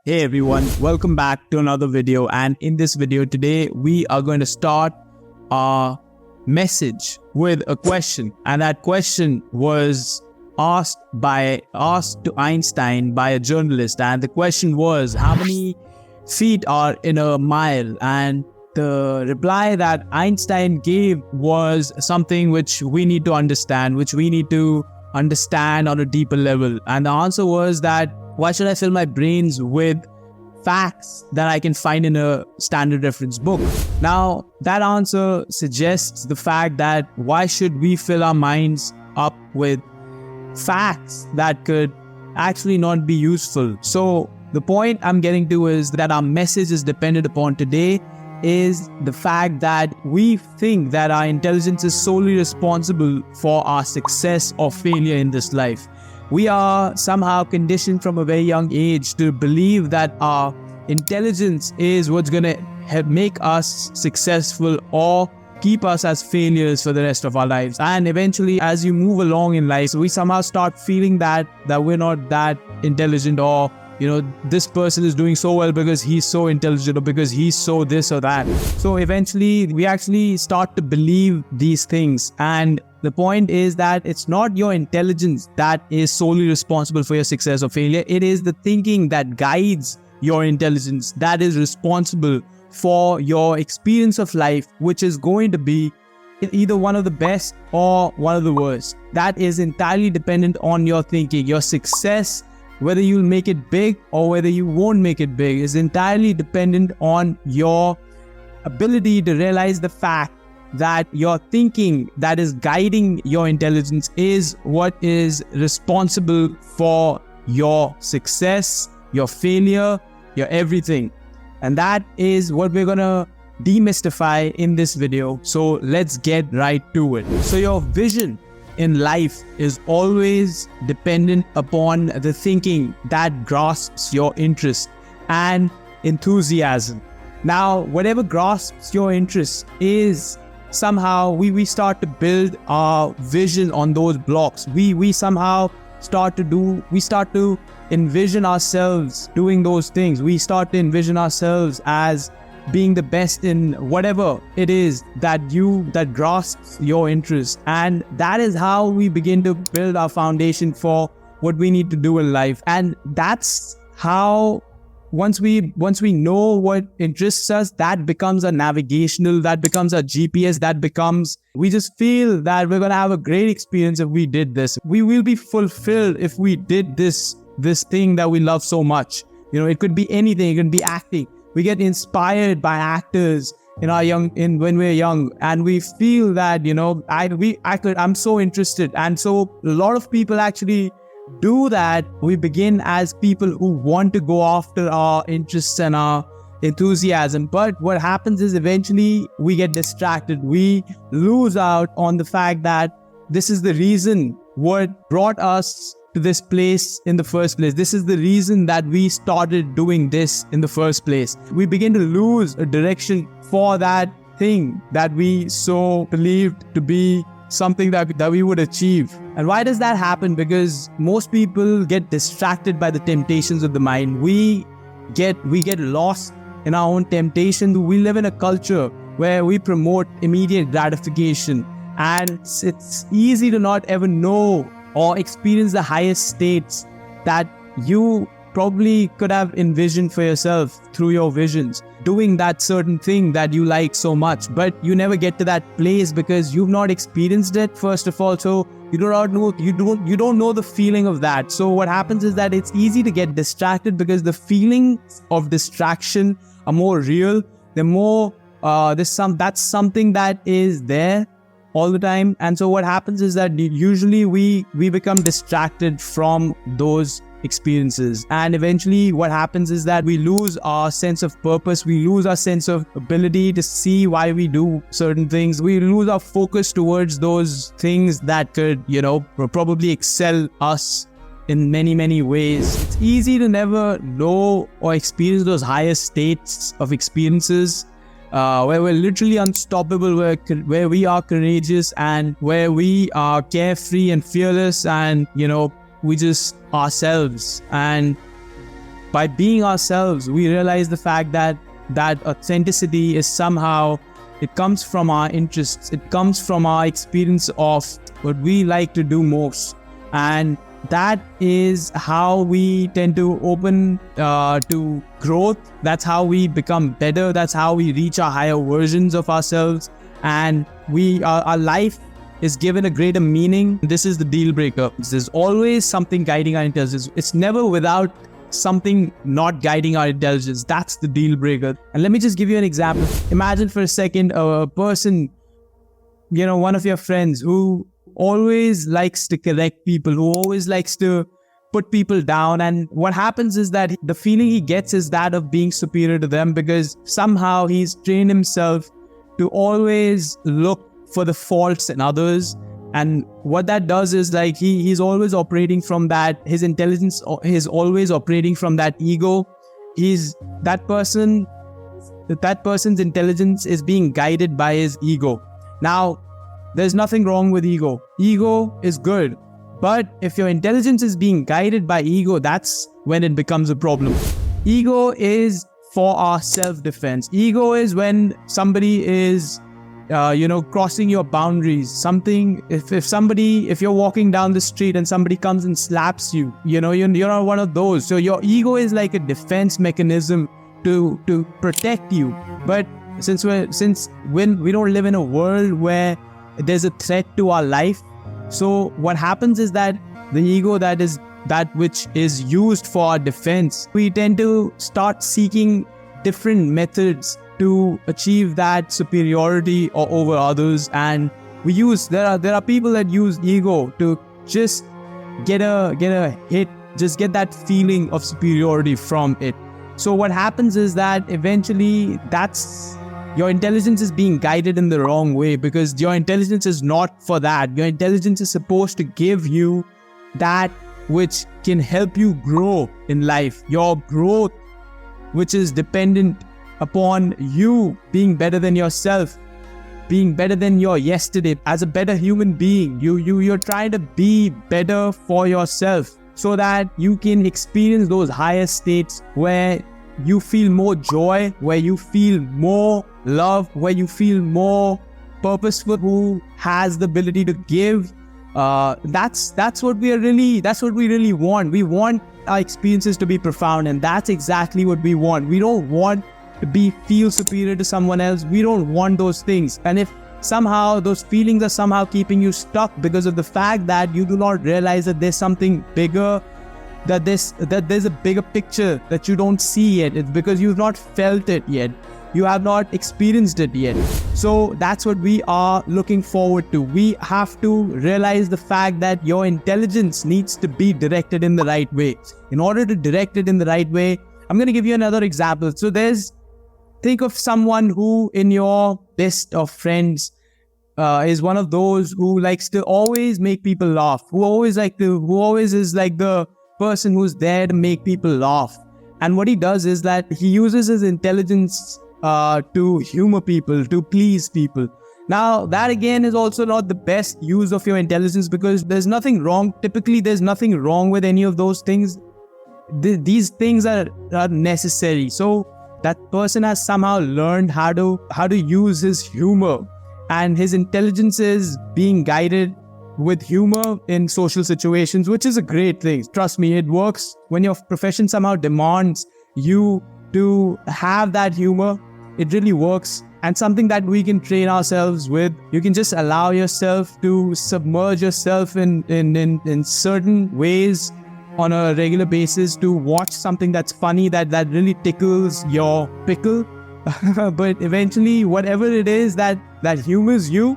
Hey everyone, welcome back to another video, and in this video today we are going to start our message with a question, and that question was asked to Einstein by a journalist, and the question was, how many feet are in a mile? And the reply that Einstein gave was something which we need to understand, on a deeper level. And the answer was that, why should I fill my brains with facts that I can find in a standard reference book? Now, that answer suggests the fact that why should we fill our minds up with facts that could actually not be useful? So the point I'm getting to is that our message is dependent upon today is the fact that we think that our intelligence is solely responsible for our success or failure in this life. We are somehow conditioned from a very young age to believe that our intelligence is what's going to make us successful or keep us as failures for the rest of our lives. And eventually, as you move along in life, we somehow start feeling that we're not that intelligent, or this person is doing so well because he's so intelligent, or because he's so this or that. So eventually we actually start to believe these things. And the point is that it's not your intelligence that is solely responsible for your success or failure. It is the thinking that guides your intelligence that is responsible for your experience of life, which is going to be either one of the best or one of the worst. That is entirely dependent on your thinking. Your success, whether you'll make it big or whether you won't make it big, is entirely dependent on your ability to realize the fact that your thinking that is guiding your intelligence is what is responsible for your success, your failure, your everything. And that is what we're gonna demystify in this video. So let's get right to it. So your vision in life is always dependent upon the thinking that grasps your interest and enthusiasm. Now, whatever grasps your interest is somehow we start to build our vision on those blocks. We somehow start to envision ourselves doing those things. We start to envision ourselves as being the best in whatever it is that grasps your interest. And that is how we begin to build our foundation for what we need to do in life. And that's how once we know what interests us, that becomes a navigational, that becomes a GPS, we just feel that we're going to have a great experience if we did this. We will be fulfilled if we did this thing that we love so much. It could be anything. It could be acting. We get inspired by actors when we're young, and we feel that, I'm so interested. And so a lot of people actually do that. We begin as people who want to go after our interests and our enthusiasm. But what happens is eventually we get distracted. We lose out on the fact that this is the reason what brought us to this place in the first place. This is the reason that we started doing this in the first place. We begin to lose a direction for that thing that we so believed to be something that we would achieve. And why does that happen? Because most people get distracted by the temptations of the mind. We get lost in our own temptation. We live in a culture where we promote immediate gratification, and it's easy to not ever know or experience the highest states that you probably could have envisioned for yourself through your visions, doing that certain thing that you like so much. But you never get to that place because you've not experienced it, first of all. So you don't know the feeling of that. So what happens is that it's easy to get distracted because the feelings of distraction are more real. They're more that's something that is there all the time. And so what happens is that usually we become distracted from those experiences, and eventually what happens is that we lose our sense of purpose. We lose our sense of ability to see why we do certain things. We lose our focus towards those things that could probably excel us in many ways. It's easy to never know or experience those higher states of experiences where we're literally unstoppable, where we are courageous, and where we are carefree and fearless, and we just ourselves. And By being ourselves, we realize the fact that authenticity is somehow, it comes from our interests. It comes from our experience of what we like to do most. And that is how we tend to open to growth. That's how we become better. That's how we reach our higher versions of ourselves. And our life is given a greater meaning. This is the deal breaker. There's always something guiding our intelligence. It's never without something not guiding our intelligence. That's the deal breaker. And let me just give you an example. Imagine for a second a person, one of your friends who always likes to correct people, who always likes to put people down. And what happens is that the feeling he gets is that of being superior to them, because somehow he's trained himself to always look for the faults in others. And what that does is like he's always operating from that. His intelligence is always operating from that ego. That person's intelligence is being guided by his ego. Now, there's nothing wrong with ego. Ego is good. But if your intelligence is being guided by ego, that's when it becomes a problem. Ego is for our self-defense. Ego is when somebody is crossing your boundaries. If you're walking down the street and somebody comes and slaps you, you're not one of those. So your ego is like a defense mechanism to protect you. But since we don't live in a world where there's a threat to our life, so what happens is that the ego, that is that which is used for our defense, we tend to start seeking different methods to achieve that superiority over others. And there are people that use ego to just get a hit, just get that feeling of superiority from it. So what happens is that eventually your intelligence is being guided in the wrong way, because your intelligence is not for that. Your intelligence is supposed to give you that which can help you grow in life. Your growth, which is dependent upon you being better than yourself, being better than your yesterday, as a better human being. You're trying to be better for yourself so that you can experience those higher states where you feel more joy, where you feel more love, where you feel more purposeful, who has the ability to give. That's what we really want. We want our experiences to be profound, and that's exactly what we want. We don't want to feel superior to someone else. We don't want those things. And if somehow those feelings are somehow keeping you stuck because of the fact that you do not realize that there's something bigger, that there's a bigger picture that you don't see yet, it's because you've not felt it yet. You have not experienced it yet. So that's what we are looking forward to. We have to realize the fact that your intelligence needs to be directed in the right way. In order to direct it in the right way, I'm going to give you another example. So think of someone who in your list of friends is one of those who likes to always make people laugh, who always is like the person who's there to make people laugh. And what he does is that he uses his intelligence to humor people, to please people. Now, that again is also not the best use of your intelligence, because there's nothing wrong. Typically, there's nothing wrong with any of those things. These things are necessary. So that person has somehow learned how to use his humor, and his intelligence is being guided with humor in social situations, which is a great thing. Trust me, it works. When your profession somehow demands you to have that humor, it really works. And something that we can train ourselves with. You can just allow yourself to submerge yourself in certain ways on a regular basis, to watch something that's funny, that really tickles your pickle. But eventually, whatever it is that humors you,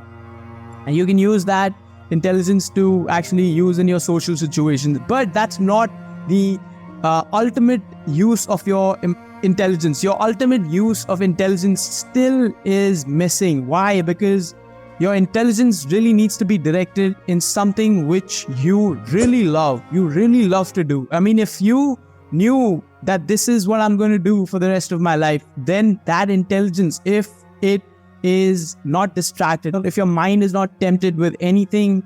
and you can use that intelligence to actually use in your social situations. But that's not the ultimate use of your intelligence. Your ultimate use of intelligence still is missing. Why? Because your intelligence really needs to be directed in something which you really love. You really love to do. I mean, if you knew that this is what I'm going to do for the rest of my life, then that intelligence, if it is not distracted, if your mind is not tempted with anything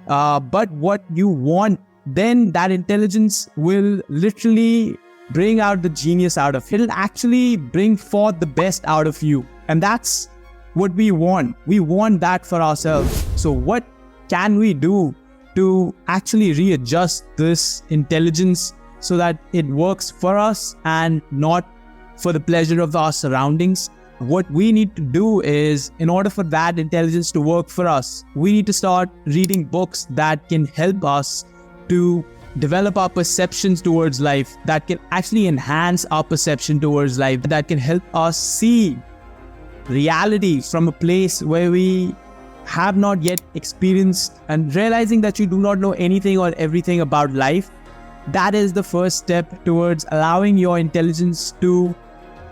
but what you want, then that intelligence will literally bring out the genius out of you. It'll actually bring forth the best out of you. And that's what we want. We want that for ourselves. So what can we do to actually readjust this intelligence so that it works for us and not for the pleasure of our surroundings? What we need to do is, in order for that intelligence to work for us, we need to start reading books that can help us to develop our perceptions towards life, that can actually enhance our perception towards life, that can help us see reality from a place where we have not yet experienced, and realizing that you do not know anything or everything about life. That is the first step towards allowing your intelligence to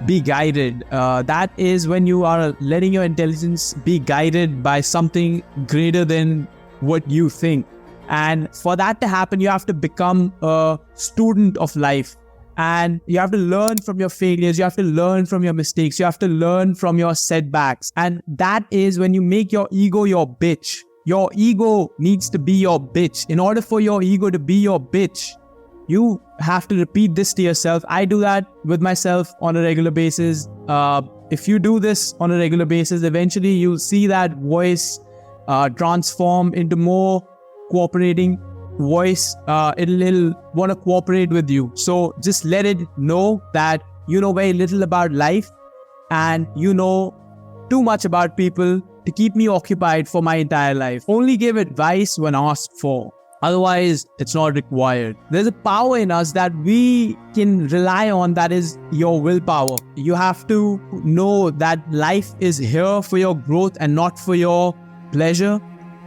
be guided. That is when you are letting your intelligence be guided by something greater than what you think. And for that to happen, you have to become a student of life. And you have to learn from your failures. You have to learn from your mistakes. You have to learn from your setbacks. And that is when you make your ego your bitch. Your ego needs to be your bitch. In order for your ego to be your bitch, you have to repeat this to yourself. I do that with myself on a regular basis. If you do this on a regular basis, eventually you'll see that voice transform into more cooperating voice. It'll want to cooperate with you. So just let it know that you know very little about life and you know too much about people to keep me occupied for my entire life. Only give advice when asked for. Otherwise, it's not required. There's a power in us that we can rely on, that is your willpower. You have to know that life is here for your growth and not for your pleasure.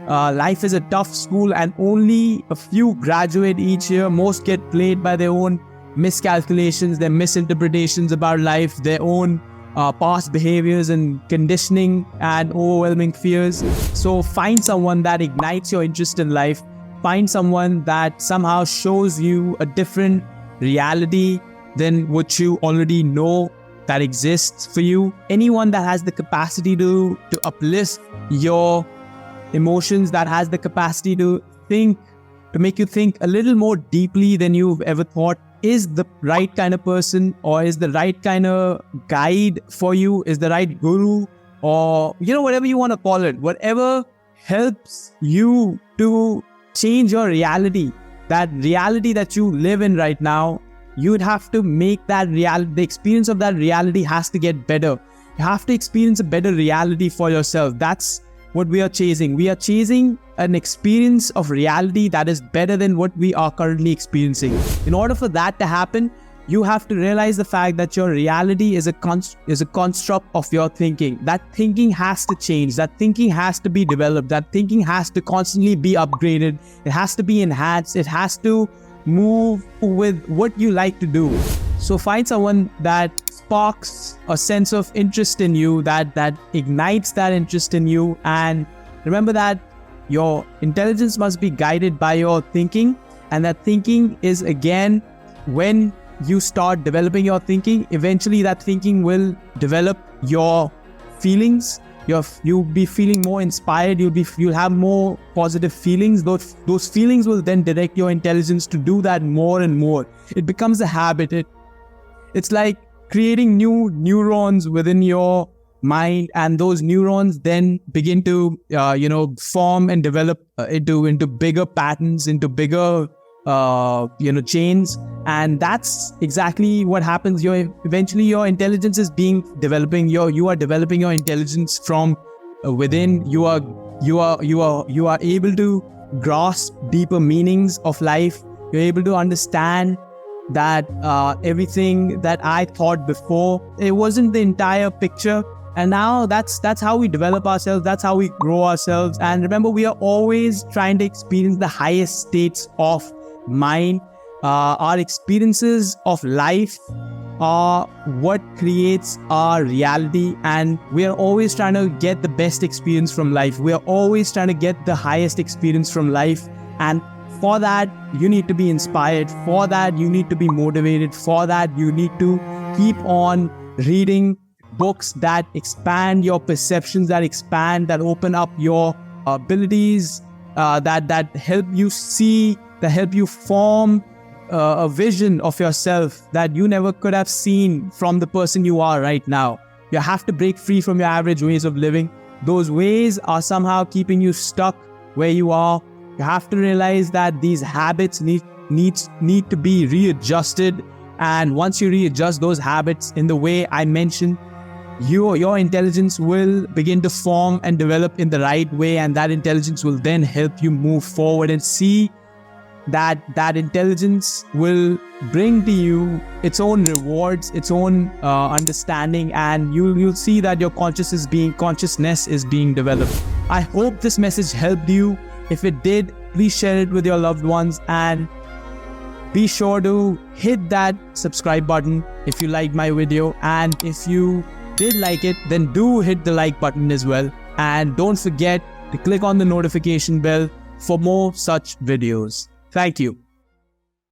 Life is a tough school and only a few graduate each year. Most get played by their own miscalculations, their misinterpretations about life, their own past behaviors and conditioning and overwhelming fears. So find someone that ignites your interest in life. Find someone that somehow shows you a different reality than what you already know that exists for you. Anyone that has the capacity to uplift your emotions, that has the capacity to think, to make you think a little more deeply than you've ever thought, is the right kind of person, or is the right kind of guide for you, is the right guru, or whatever you want to call it. Whatever helps you to change your reality, that reality that you live in right now, you would have to make that reality, the experience of that reality has to get better. You have to experience a better reality for yourself. That's what we are chasing. We are chasing an experience of reality that is better than what we are currently experiencing. In order for that to happen, you have to realize the fact that your reality is a construct of your thinking. That thinking has to change. That thinking has to be developed. That thinking has to constantly be upgraded. It has to be enhanced. It has to move with what you like to do. So find someone that sparks a sense of interest in you, that ignites that interest in you. And remember that your intelligence must be guided by your thinking. And that thinking is, again, when you start developing your thinking, eventually that thinking will develop your feelings. You'll be feeling more inspired. You'll have more positive feelings. Those feelings will then direct your intelligence to do that more and more. It becomes a habit. It's like creating new neurons within your mind, and those neurons then begin to form and develop into bigger patterns, into bigger chains. And that's exactly what happens. Eventually your intelligence is developing. You are developing your intelligence from within. You are able to grasp deeper meanings of life. You're able to understand that everything that I thought before, it wasn't the entire picture. And now that's how we develop ourselves. That's how we grow ourselves. And remember, we are always trying to experience the highest states of mind. Our experiences of life are what creates our reality, and we are always trying to get the best experience from life. We are always trying to get the highest experience from life, and for that you need to be inspired. For that you need to be motivated. For that you need to keep on reading books that expand your perceptions, that open up your abilities, that help you see, that help you form a vision of yourself that you never could have seen from the person you are right now. You have to break free from your average ways of living. Those ways are somehow keeping you stuck where you are. You have to realize that these habits need to be readjusted. And once you readjust those habits in the way I mentioned, your intelligence will begin to form and develop in the right way. And that intelligence will then help you move forward and see that intelligence will bring to you its own rewards, its own understanding, and you'll see that your consciousness is being developed. I hope this message helped you. If it did, please share it with your loved ones, and be sure to hit that subscribe button if you liked my video. And if you did like it, then do hit the like button as well. And don't forget to click on the notification bell for more such videos. Thank you.